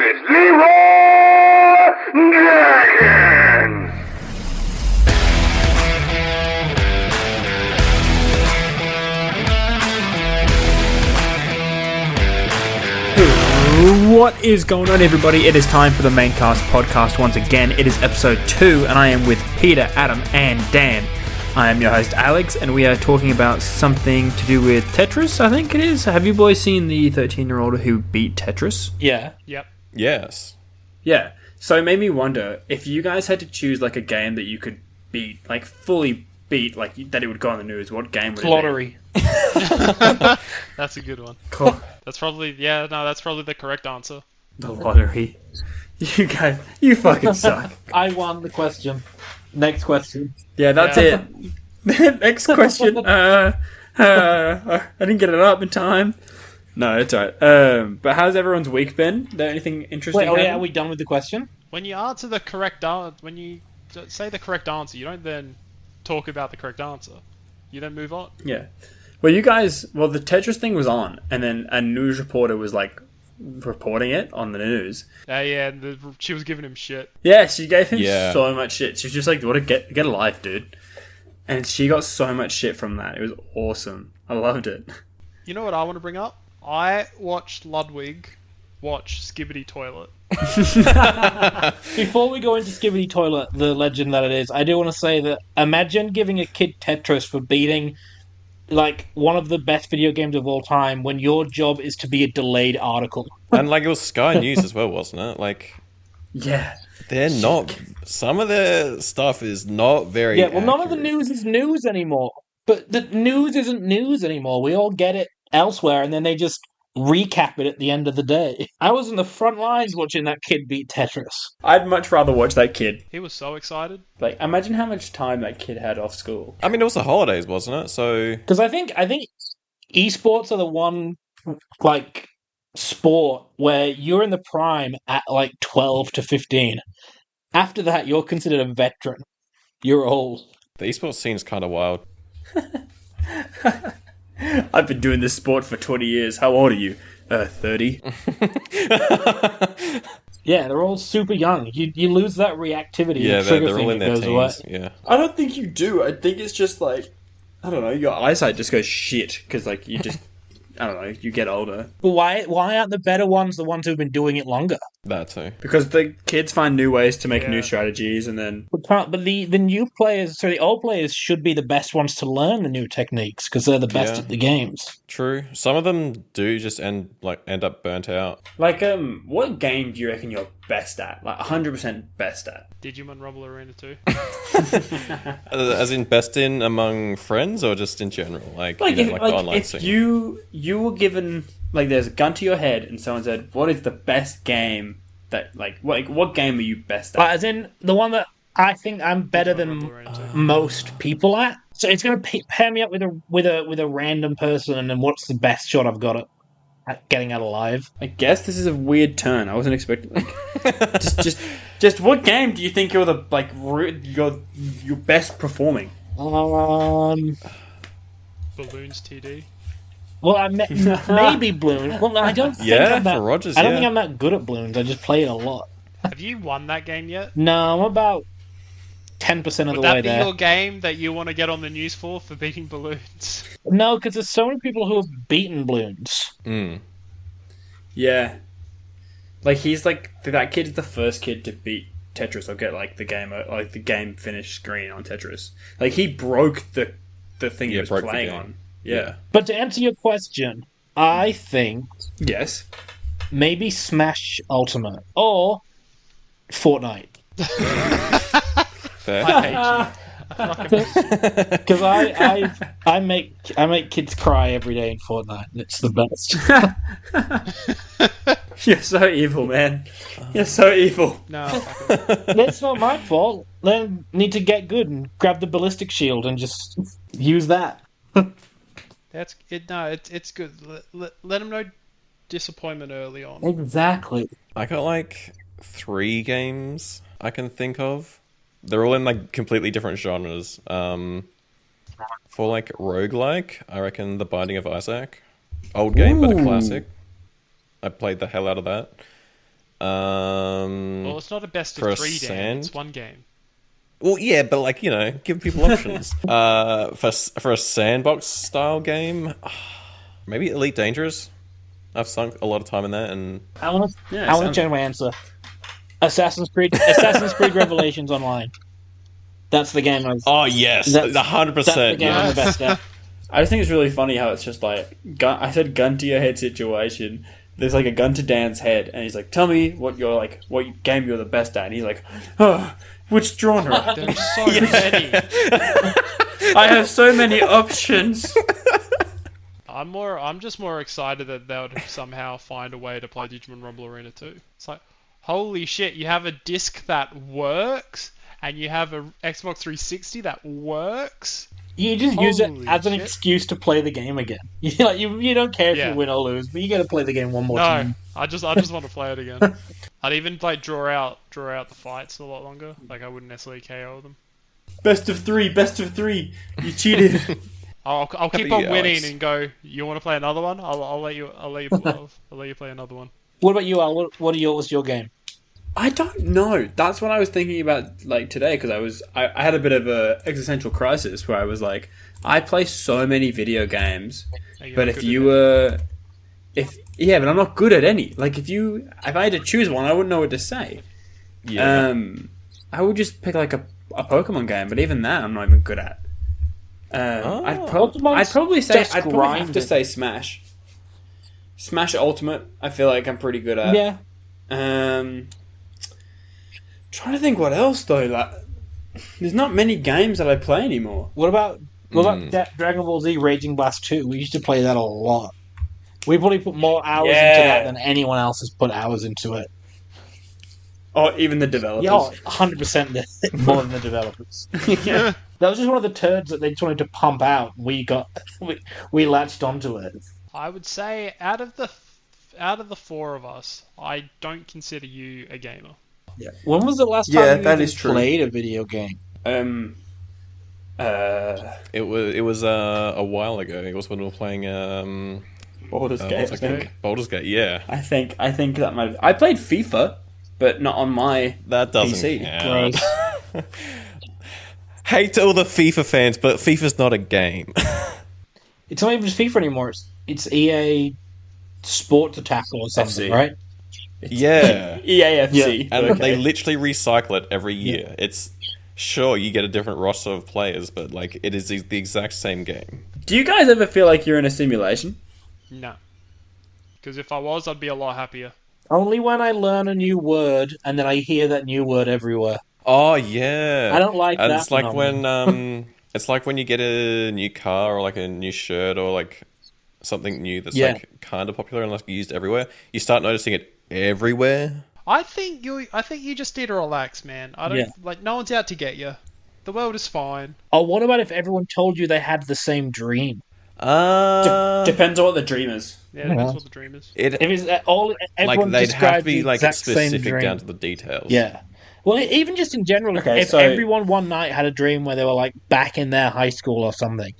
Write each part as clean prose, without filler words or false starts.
Grizzly Roar Dragons! What is going on, everybody? It is time for the Maincast podcast once again. It is episode 2, and I am with Peter, Adam, and Dan. I am your host, Alex, and we are talking about something to do with Tetris, I think it is. Have you boys seen the 13-year-old who beat Tetris? Yeah. Yep. Yes. Yeah. So it made me wonder, if you guys had to choose like a game that you could beat, like fully beat, like that it would go on the news, what game would it be? Lottery. That's a good one. Cool. That's probably the correct answer. The lottery. You guys, you fucking suck. I won the question. Next question. Yeah, that's it. Next question. I didn't get it up in time. No, it's alright. But how's everyone's week been? There anything interesting? Wait, happen? are we done with the question? When you answer the correct when you say the correct answer, you don't then talk about the correct answer. You then move on. Yeah. Well, you guys. Well, the Tetris thing was on, and then a news reporter was like reporting it on the news. Yeah, she was giving him shit. Yeah, she gave him Yeah. so much shit. She was just like, "What a get a life, dude." And she got so much shit from that. It was awesome. I loved it. You know what I want to bring up? I watched Ludwig watch Skibbity Toilet. Before we go into Skibbity Toilet, the legend that it is, I do want to say that imagine giving a kid Tetris for beating like one of the best video games of all time when your job is to be a delayed article. And like it was Sky News as well, wasn't it? Like Yeah. they're not. Some of their stuff is not very. Yeah, well, none of the accurate. news is news anymore. But the news isn't news anymore. We all get it elsewhere, and then they just recap it at the end of the day. I was in the front lines watching that kid beat Tetris. I'd much rather watch that kid. He was so excited. Like, imagine how much time that kid had off school. I mean, it was the holidays, wasn't it? So Because I think esports are the one like sport where you're in the prime at like 12 to 15. After that, you're considered a veteran. You're old. the esports scene is kind of wild. I've been doing this sport for 20 years. How old are you? 30. Yeah, they're all super young. You lose that reactivity. Yeah, and trigger they're all thing in that their goes away. teens. Yeah. I don't think you do. I think it's just like, I don't know, your eyesight just goes shit because like you just, I don't know, you get older. But why aren't the better ones the ones who've been doing it longer? That too. Because the kids find new ways to make Yeah. new strategies and then... But the new players, so the old players should be the best ones to learn the new techniques because they're the best Yeah. at the games. True. Some of them do just end up burnt out. Like, what game do you reckon you're best at? Like, 100% best at? Digimon Rumble Arena 2. As in best in among friends or just in general? Like, Like, you know, if, like like the online if scene. you were given... Like, there's a gun to your head and someone said, what is the best game that... Like, what game are you best at? As in the one that I think I'm better than Rumble Arena 2. most people at. So it's going to pair me up with a random person, and then what's the best shot I've got at getting out alive? I guess this is a weird turn. I wasn't expecting. Like, just what game do you think you're the like you're best performing? Balloons TD. Well, maybe balloons. Well, I don't. Think Yeah, I'm that, for Rogers, I don't yeah. think I'm that good at balloons. I just play it a lot. Have you won that game yet? No, I'm about 10% of Would the that way be there. your game that you want to get on the news for beating balloons? No, because there's so many people who have beaten balloons. Mm. Yeah, like he's like that kid's the first kid to beat Tetris or get like the game finished screen on Tetris. Like he broke the thing he Yeah, was broke the playing game. on. Yeah. But to answer your question, I think Yes. maybe Smash Ultimate or Fortnite. Fair. I hate you. I fucking hate you. Because I make kids cry every day in Fortnite. And it's the best. You're so evil, man. You're so evil. No, fuck it. That's not my fault. They need to get good and grab the ballistic shield and just use that. That's it. No, it's good. Let them know disappointment early on. Exactly. I got like 3 games I can think of. They're all in like completely different genres. For like roguelike, I reckon The Binding of Isaac. Old game, but a classic. I played the hell out of that. Well, it's not a best for a of 3, Dan. sand? It's one game. Well, yeah, but like, you know, give people options. For a sandbox style game, maybe Elite Dangerous. I've sunk a lot of time in that, and I want to sounds- change my answer. Assassin's Creed Revelations Online. That's the game oh yes, That's the 100%. game I'm the best at. I just think it's really funny how it's just like I said gun to your head situation. There's like a gun to Dan's head, and he's like, "Tell me what game you're the best at." And he's like, "Oh, which genre?" There's so many. I have so many options. I'm just more excited that they would somehow find a way to play Digimon Rumble Arena 2. It's like, holy shit, you have a disc that works, and you have a Xbox 360 that works. You just use it Holy as an shit. excuse to play the game again. You don't care if Yeah. you win or lose, but you got to play the game one more No, time. I just want to play it again. I'd even like draw out the fights a lot longer. Like I wouldn't necessarily KO them. Best of three. You cheated. I'll keep be on you, winning Alex. and go. You want to play another one? I'll let you I'll let you play another one. What about you, Al? What's your game? I don't know. That's what I was thinking about like today because I had a bit of a existential crisis where I was like, I play so many video games, Are but not if good you at it? were, but I'm not good at any. Like if I had to choose one, I wouldn't know what to say. Yeah. I would just pick like a Pokemon game, but even that I'm not even good at. I'd probably say just I'd probably have to grinding. say Smash. Smash Ultimate. I feel like I'm pretty good at. Yeah. Trying to think what else though. Like, there's not many games that I play anymore. What about Dragon Ball Z Raging Blast 2? We used to play that a lot. We probably put more hours into that than anyone else has put hours into it. Or even the developers. Yeah, 100% more than the developers. Yeah. That was just one of the turds that they just wanted to pump out. We latched onto it. I would say out of the 4 of us, I don't consider you a gamer. Yeah. When was the last time Yeah, you that even is true. played a video game? It was a while ago. It was when we were playing Baldur's Gate. what's I it called? think. Baldur's Gate. Yeah, I think that might. I played FIFA, but not on my that doesn't PC. count. Hate to all the FIFA fans, but FIFA's not a game. It's not even just FIFA anymore. It's EA Sports Attack or something, FC. right? Yeah, EAFC. and Okay. they literally recycle it every year. It's sure you get a different roster of players, but like it is the exact same game. Do you guys ever feel like you're in a simulation? No. Because if I was, I'd be a lot happier. Only when I learn a new word and then I hear that new word everywhere. Oh yeah, I don't like and that it's like phenomenon. when it's like when you get a new car or like a new shirt or like something new that's Yeah. like kind of popular and like used everywhere. You start noticing it everywhere. I think you just need to relax, man. I don't Yeah. like no one's out to get you. The world is fine. Oh, what about if everyone told you they had the same dream? Depends on what the dream is. Yeah, that's what the dream is. If it's everyone like they'd have described to be the like exact same specific dream. down to the details. Yeah. Well, even just in general, Okay, if so- everyone one night had a dream where they were like back in their high school or something,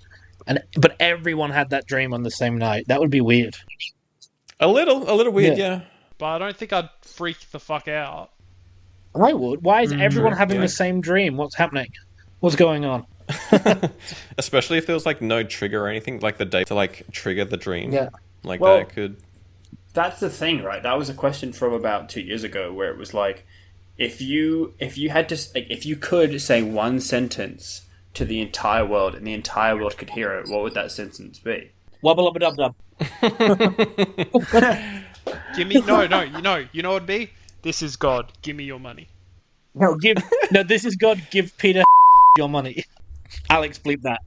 but everyone had that dream on the same night, that would be weird. a little weird. Yeah. Yeah. But I don't think I'd freak the fuck out. I would. Why is everyone having yeah. the same dream? What's happening? What's going on? Especially if there was like no trigger or anything, like the day to like trigger the dream. Yeah. Like Well- that could. That's the thing, right? That was a question from about 2 years ago, where it was like, if you had to, like, if you could say one sentence to the entire world and the entire world could hear it, what would that sentence be? Wubba lubba dub dub. Give me no, you know what it'd be? This is God. Give me your money. No, this is God. Give Peter your money. Alex, bleep that.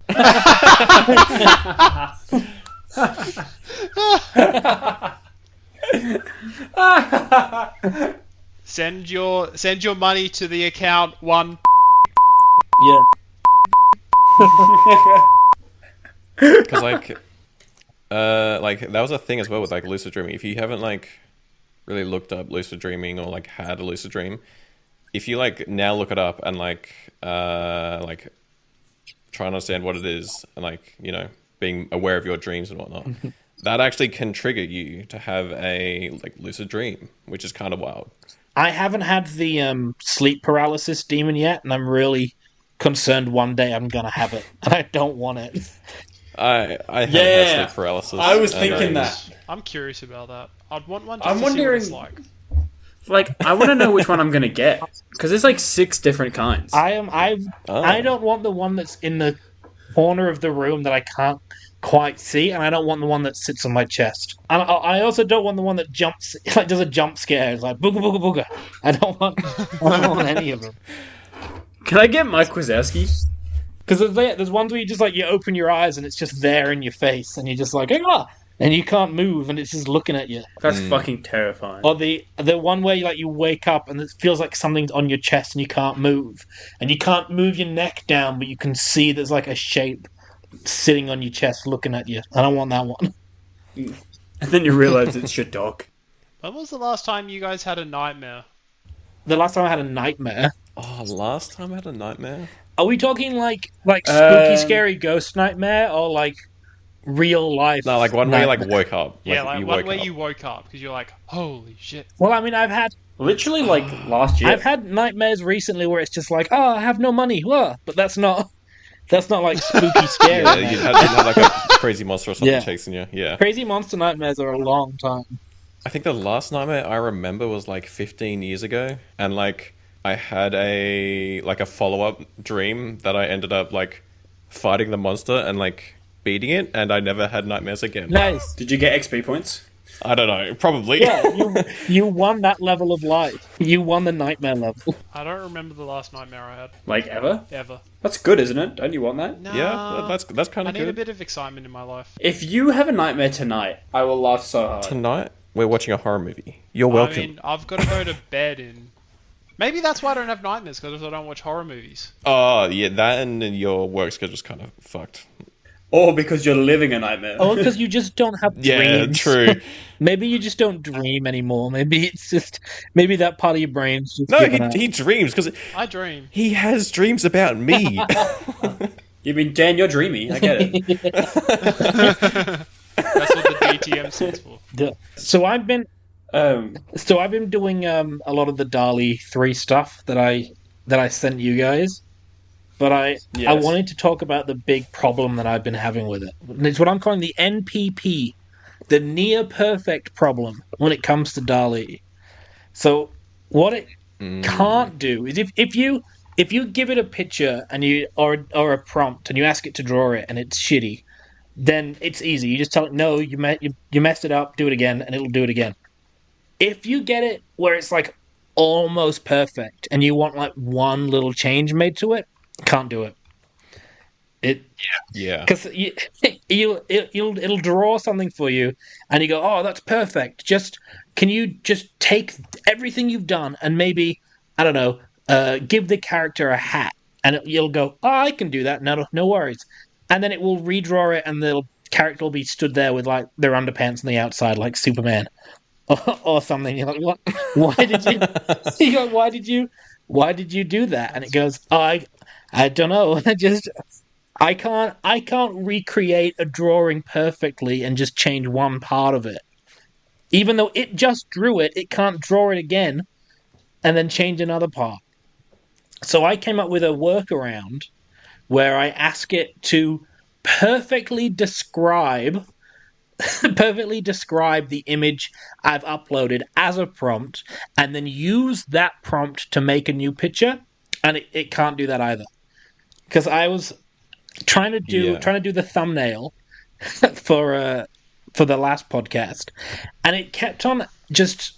Send your money to the account 1. Yeah. Because like that was a thing as well with like lucid dreaming. If you haven't like really looked up lucid dreaming or like had a lucid dream, if you like now look it up and like try and understand what it is and like, you know, being aware of your dreams and whatnot, that actually can trigger you to have a like lucid dream, which is kind of wild. I haven't had the sleep paralysis demon yet, and I'm really concerned one day I'm gonna have it, and I don't want it. I have Yeah, had sleep paralysis. I was and thinking that. I'm curious about that. I'd want one just I'm to see what it's wondering- like. Like, I want to know which one I'm gonna get because there's like 6 different kinds. I don't want the one that's in the corner of the room that I can't quite see, and I don't want the one that sits on my chest. And I also don't want the one that jumps, like does a jump scare. It's like booga booga booga. I don't want any of them. Can I get Mike Wazowski? Because there's ones where you just like you open your eyes and it's just there in your face, and you're just like and you can't move, and it's just looking at you. That's fucking terrifying. Or the one where you wake up and it feels like something's on your chest and you can't move, and you can't move your neck down, but you can see there's like a shape sitting on your chest looking at you. I don't want that one. And then you realise it's your dog. When was the last time you guys had a nightmare? The last time I had a nightmare. Oh, last time I had a nightmare. Are we talking like spooky, scary ghost nightmare, or like real life? No, like one where you like nightmare? woke up. Yeah, like you one woke where up. you woke up because you're like, holy shit. Well, I mean, I've had Literally, like, last year. I've had nightmares recently where it's just like, oh, I have no money, but that's not like spooky, scary. Yeah, you'd had like a crazy monster or something Yeah. chasing you. Yeah. Crazy monster nightmares are a long time. I think the last nightmare I remember was like 15 years ago, and like I had a follow-up dream that I ended up like fighting the monster and like beating it, and I never had nightmares again. Nice. Did you get XP points? I don't know, probably. Yeah, you won that level of life. You won the nightmare level. I don't remember the last nightmare I had. Like, ever? Ever. That's good, isn't it? Don't you want that? No. Yeah, that's kind I of need a good. bit of excitement in my life. If you have a nightmare tonight, I will laugh so hard. Tonight we're watching a horror movie. You're welcome. I mean, I've got to go to bed in... Maybe that's why I don't have nightmares, because I don't watch horror movies. Oh yeah, that and then your work schedule's kind of fucked. Or because you're living a nightmare. Oh, because you just don't have Yeah, dreams. true. Maybe you just don't dream anymore. Maybe that part of your brain's just No, given up. he dreams because I dream. he has dreams about me. You mean, Dan, you're dreamy. I get it. That's what the DTM stands for. So I've been doing a lot of the DALL-E 3 stuff that I sent you guys. But I wanted to talk about the big problem that I've been having with it. And it's what I'm calling the NPP, the near perfect problem when it comes to DALL-E. So what it can't do is if you give it a picture and or a prompt and you ask it to draw it and it's shitty, then it's easy. You just tell it, no, you messed it up, do it again, and it'll do it again. If you get it where it's like almost perfect and you want like one little change made to it, can't do it. Yeah. Because it'll draw something for you, and you go, "Oh, that's perfect." Can you just take everything you've done and maybe, I don't know, give the character a hat, and you'll go, "Oh, I can do that. No worries." And then it will redraw it, and the character will be stood there with like their underpants on the outside, like Superman, or something. You're like, "What? Why did you?" You go, Why did you do that? And it goes, "Oh, I don't know. I can't recreate a drawing perfectly and just change one part of it. Even though it just drew it, it can't draw it again and then change another part." So I came up with a workaround where I ask it to perfectly describe the image I've uploaded as a prompt, and then use that prompt to make a new picture, and it can't do that either. Because I was trying to do the thumbnail for the last podcast, and it kept on just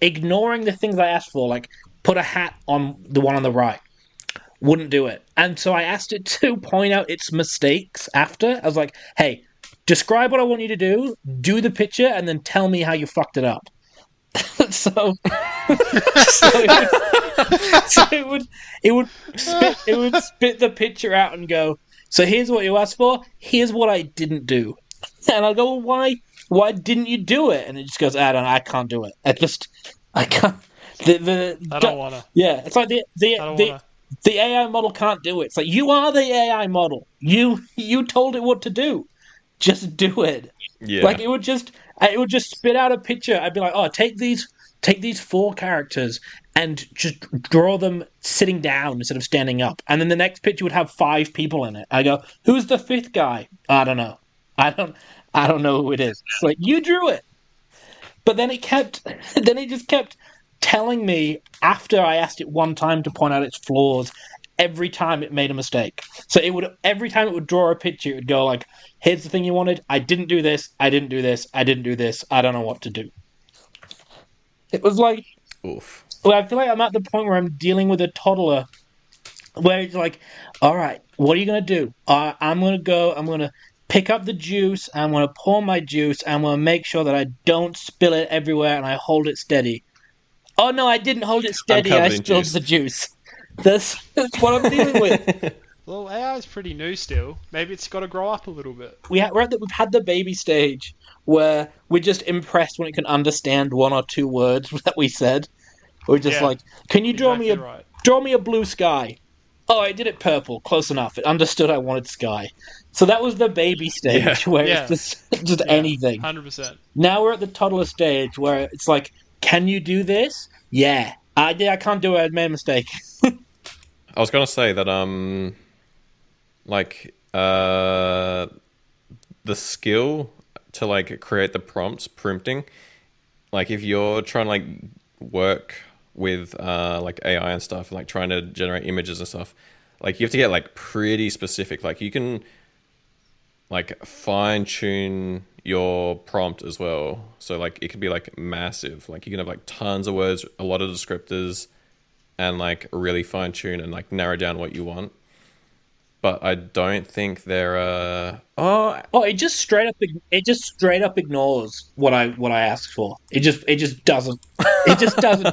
ignoring the things I asked for, like put a hat on the one on the right. Wouldn't do it. And so I asked it to point out its mistakes after. I was like, "Hey, describe what I want you to do the picture, and then tell me how you fucked it up." so it would spit the picture out and go, "So here's what you asked for, here's what I didn't do." And I'll go, "Why didn't you do it?" And it just goes, I can't do it. I can't. I don't wanna. Yeah, it's like the AI model can't do it. It's like, you are the AI model. You told it what to do. Just do it. Yeah. Like it would just spit out a picture. I'd be like, oh, take these 4 characters and just draw them sitting down instead of standing up. And then the next picture would have 5 people in it. I go, who's the 5th guy? I don't know. I don't know who it is. It's like, you drew it. But then it just kept telling me after I asked it one time to point out its flaws, every time it made a mistake. So every time it would draw a picture, it would go like, here's the thing you wanted. I didn't do this. I didn't do this. I didn't do this. I don't know what to do. It was like, Oof. well, I feel like I'm at the point where I'm dealing with a toddler where it's like, all right, what are you going to do? I'm going to pick up the juice, I'm going to pour my juice, I'm going to make sure that I don't spill it everywhere and I hold it steady. Oh no, I didn't hold it steady, I spilled the juice. That's what I'm dealing with. Well, AI is pretty new still. Maybe it's got to grow up a little bit. We've had the baby stage where we're just impressed when it can understand 1 or 2 words that we said. We're just like, can you draw me a blue sky? Oh, I did it purple. Close enough. It understood I wanted sky. So that was the baby stage where it's just anything. 100%. Now we're at the toddler stage where it's like, can you do this? Yeah. I can't do it. I made a mistake. I was gonna say that the skill to like create the prompting, like if you're trying to like work with like AI and stuff, like trying to generate images and stuff, like you have to get like pretty specific. Like you can like fine tune your prompt as well. So like it could be like massive. Like you can have like tons of words, a lot of descriptors, and like really fine tune and like narrow down what you want. But I don't think they're it just straight up ignores what I asked for. It just doesn't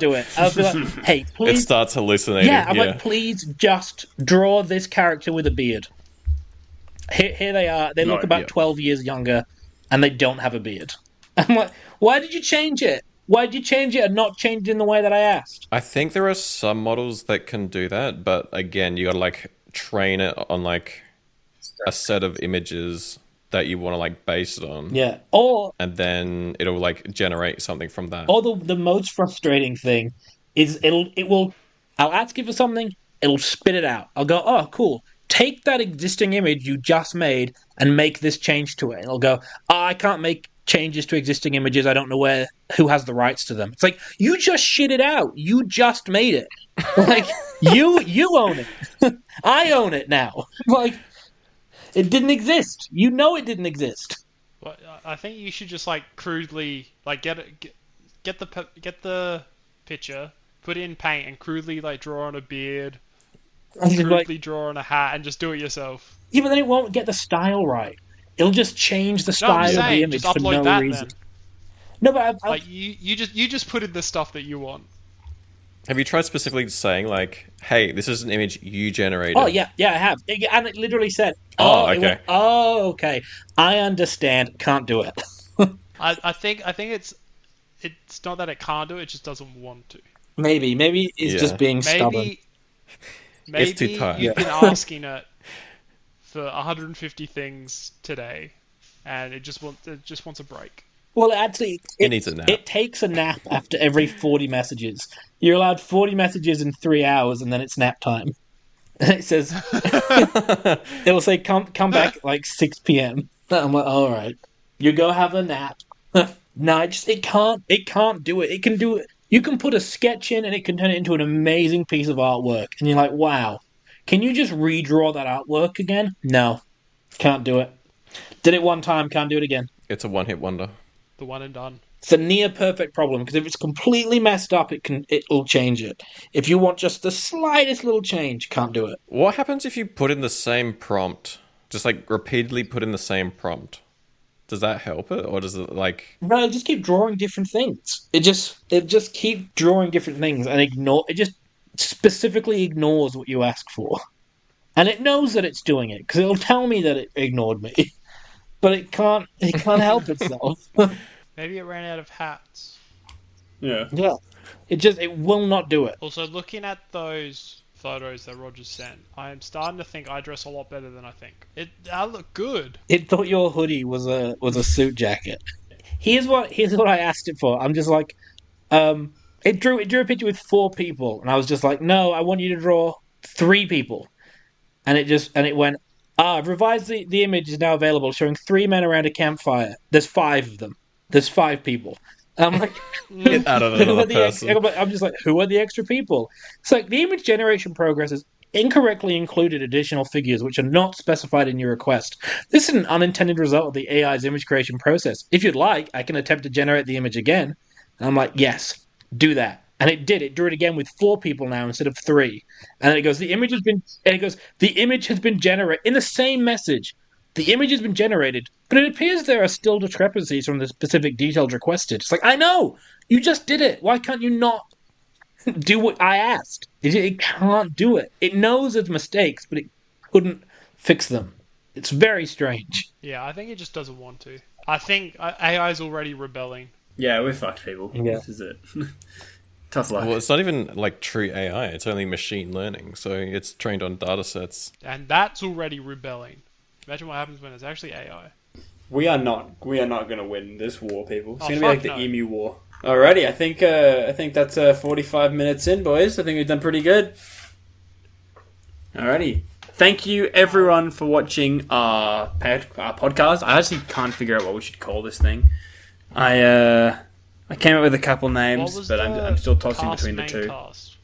do it. I'll be like, hey, please. It starts hallucinating. Yeah, I'm like, please just draw this character with a beard. Here they are. They look about 12 years younger, and they don't have a beard. I'm like, why did you change it? Why did you change it and not change it in the way that I asked? I think there are some models that can do that, but again, you gotta like train it on like a set of images that you want to like base it on. Yeah. And then it'll like generate something from that. Or the most frustrating thing is I'll ask it for something, it'll spit it out. I'll go, oh, cool. Take that existing image you just made and make this change to it. And it'll go, oh, I can't make changes to existing images. I don't know who has the rights to them. It's like, you just shit it out. You just made it. Like, you own it. I own it now. Like, it didn't exist. You know it didn't exist. Well, I think you should just like crudely like get the picture, put it in paint, and crudely like draw on a beard, crudely draw on a hat, and just do it yourself. Yeah, but then it won't get the style right. It'll just change the style of the image for no reason. Then. No, but like you just put in the stuff that you want. Have you tried specifically saying like, "Hey, this is an image you generated"? Oh yeah, I have, and it literally said, okay. Okay, I understand. Can't do it." I think it's not that it can't do it; it just doesn't want to. Maybe it's just being stubborn. It's too tired. You've been asking it for 150 things today, and it just wants a break. Well, actually, it needs a nap. It takes a nap after every 40 messages. You're allowed 40 messages in 3 hours, and then it's nap time. It says, it'll say, come back like 6 p.m. I'm like, all right, you go have a nap. No, it can't do it. It can do it. You can put a sketch in, and it can turn it into an amazing piece of artwork. And you're like, wow, can you just redraw that artwork again? No, can't do it. Did it one time, can't do it again. It's a one-hit wonder. The one and done. It's a near perfect problem, because if it's completely messed up, it'll change it. If you want just the slightest little change, can't do it. What happens if you put in the same prompt? Just like repeatedly put in the same prompt. Does that help it, or does it like? No, it'll just keep drawing different things. It just keep drawing different things and it just specifically ignores what you ask for, and it knows that it's doing it because it'll tell me that it ignored me, but it can't help itself. Maybe it ran out of hats. Yeah. It will not do it. Also, looking at those photos that Roger sent. I am starting to think I dress a lot better than I think. I look good. It thought your hoodie was a suit jacket. Here's what I asked it for. I'm just like, it drew a picture with 4 people, and I was just like, no, I want you to draw 3 people, and it went, I've revised the image is now available, showing 3 men around a campfire. There's 5 of them. There's 5 people. And I'm like, Get out of another person. I'm just like, who are the extra people? It's like the image generation progress has incorrectly included additional figures which are not specified in your request. This is an unintended result of the AI's image creation process. If you'd like, I can attempt to generate the image again. And I'm like, yes, do that. And it did. It drew it again with 4 people now instead of 3. And then it goes, the image has been generated in the same message. The image has been generated, but it appears there are still discrepancies from the specific details requested. It's like, I know! You just did it! Why can't you not do what I asked? It can't do it. It knows its mistakes, but it couldn't fix them. It's very strange. Yeah, I think it just doesn't want to. I think AI is already rebelling. Yeah, we're fucked, people. Yeah. This is it. Tough luck. Well, it's not even like true AI. It's only machine learning, so it's trained on data sets. And that's already rebelling. Imagine what happens when it's actually AI. We are not going to win this war, people. It's Oh, going to be like fuck the no. Emu War. Alrighty, I think that's 45 minutes in, boys. I think we've done pretty good. Alrighty. Thank you, everyone, for watching our podcast. I actually can't figure out what we should call this thing. I came up with a couple What names, was but the I'm still tossing cast, between the main two. cast?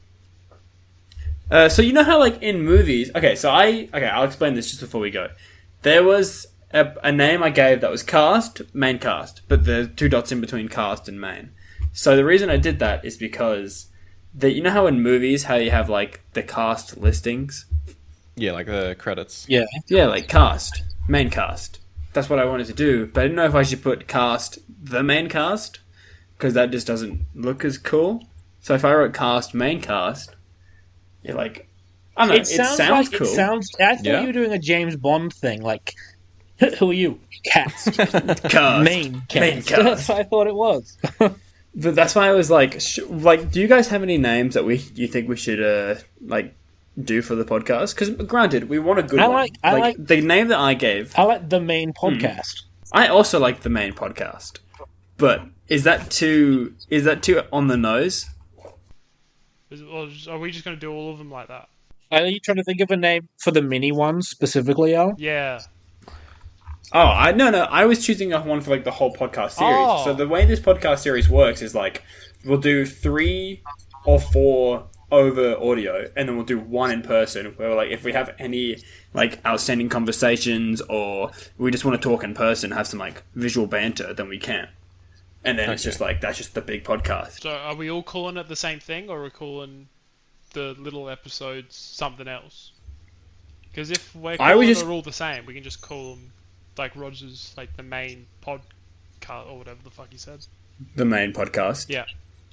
So you know how, like, in movies... I'll explain this just before we go. There was a name I gave that was cast, main cast, but the 2 dots in between cast and main. So the reason I did that is because... you know how in movies, how you have, like, the cast listings? Yeah, like the credits. Yeah. Yeah, like cast, main cast. That's what I wanted to do, but I didn't know if I should put cast, the main cast, because that just doesn't look as cool. So if I wrote cast, main cast... You're like, I don't know, it sounds cool. I thought Yeah. you were doing a James Bond thing, like, who are you? Cast. Cast. Main cast. Main cast. That's what I thought it was. But that's why I was like, do you guys have any names that you think we should do for the podcast? Because granted, we want a good one. I like the name that I gave. I like the main podcast. I also like the main podcast, but is that too on the nose? Or are we just going to do all of them like that? Are you trying to think of a name for the mini ones specifically, Al? Yeah. Oh, no. I was choosing one for like the whole podcast series. Oh. So the way this podcast series works is like we'll do 3 or 4 over audio, and then we'll do 1 in person. Where like if we have any like outstanding conversations, or we just want to talk in person, have some like visual banter, then we can. And then it's just like that's just the big podcast. So are we all calling it the same thing, or are we calling the little episodes something else? Because if we're calling it all the same, we can just call them like Roger's, like the main podcast or whatever the fuck he said. The main podcast. Yeah.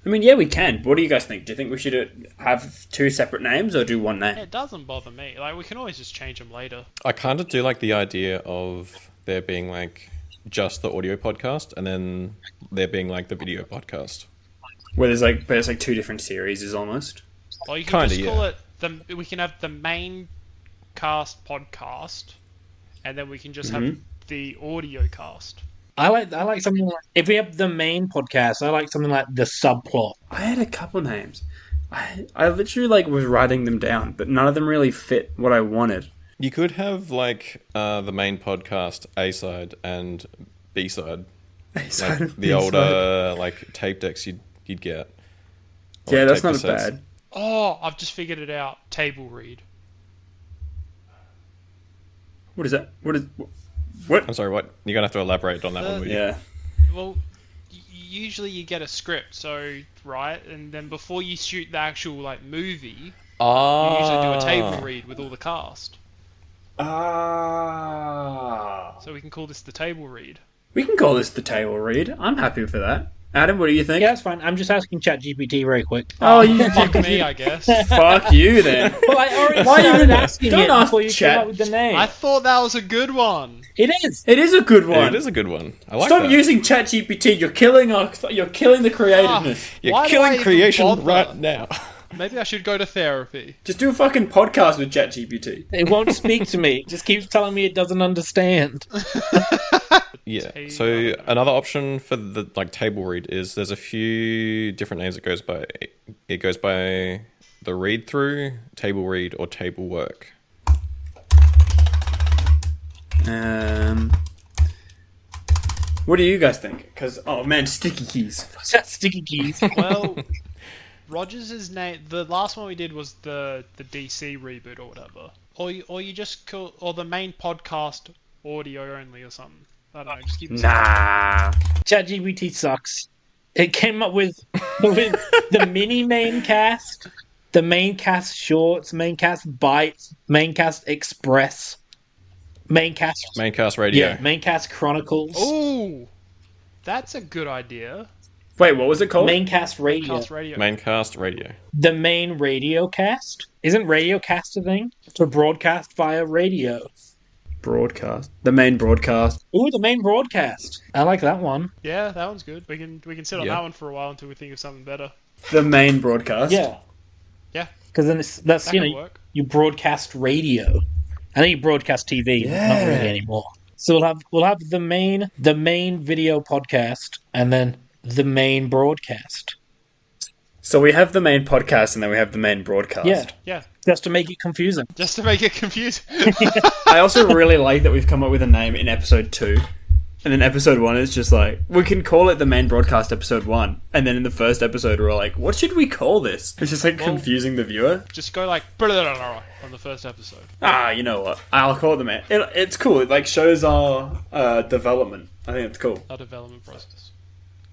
I mean, yeah, we can. What do you guys think? Do you think we should have 2 separate names or do 1 name? It doesn't bother me. Like, we can always just change them later. I kind of do like the idea of there being like just the audio podcast and then there being like the video podcast. Where there's like 2 different series almost. Or you can Kinda, just call it we can have the main cast podcast, and then we can just have the audio cast. I like something like, if we have the main podcast, I like something like the subplot. I had a couple names. I literally like was writing them down, but none of them really fit what I wanted. You could have like the main podcast A-side and B-side. A-side Like and the old B-side. like tape decks you'd get. Yeah, Or that's tape not cassettes. bad. Oh, I've just figured it out. Table read. What is that? What? I'm sorry, what? You're gonna have to elaborate on that one, will you? Yeah. Well, usually you get a script, so right, and then before you shoot the actual like movie, you usually do a table read with all the cast. So we can call this the table read. We can call this the table read. I'm happy for that. Adam, what do you think? Yeah, that's fine. I'm just asking ChatGPT very quick. Oh, you Fuck me, I guess. Fuck you then. Well, I already Why started even- asking don't it ask before you came Chat. up with the name. I thought that was a good one. It is. It is a good Yeah, one. it is a good one. I like Stop that. using ChatGPT. You're killing the creativeness. You're Why do I killing even creation bother? right now. Maybe I should go to therapy. Just do a fucking podcast with ChatGPT. It won't speak to me. It just keeps telling me it doesn't understand. Yeah. So another option for the table read is there's a few different names it goes by. It goes by the read through, table read, or table work. What do you guys think? Because sticky keys. Sticky keys. Well, Rogers' name. The last one we did was the DC reboot or whatever. Or you just call or the main podcast audio only or something. I don't know. Just keep it Nah. ChatGPT sucks. It came up with the mini maincast, the maincast shorts, maincast bites, maincast express, Maincast radio. yeah, maincast chronicles, Ooh, that's a good idea. Wait, what was it called? maincast radio, Cast radio. Maincast radio. the main radio cast. Isn't radio cast a thing? To broadcast via radio. Broadcast. The main broadcast. Ooh, the main broadcast. I like that one. Yeah, that one's good. We can sit on Yeah. that one for a while until we think of something better. The main broadcast. Yeah, Yeah, because then that's that you could know work. you broadcast radio. I think you broadcast TV, but not really anymore. So we'll have the main video podcast and then the main broadcast. So we have the main podcast and then we have the main broadcast. Yeah, Yeah, just to make it confusing. just to make it confusing. I also really like that we've come up with a name in episode 2. And then episode 1 is just like, we can call it the main broadcast episode 1. And then in the first episode, we're like, what should we call this? It's just like confusing the viewer. Just go like on the first episode. You know what? I'll call it the main. It's cool. It like shows our development. I think it's cool. Our development process.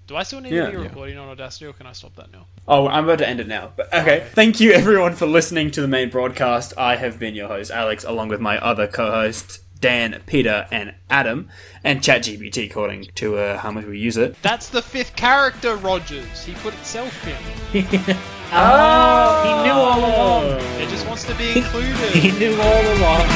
Do I still need Yeah. to be recording on Audacity, or can I stop that now? Oh, I'm about to end it now. But okay. Thank you everyone for listening to the main broadcast. I have been your host, Alex, along with my other co-hosts, Dan, Peter, and Adam, and ChatGPT according to how much we use it. That's the 5th character, Rogers. He put itself in. Oh, he knew all along. It just wants to be included. He knew all along.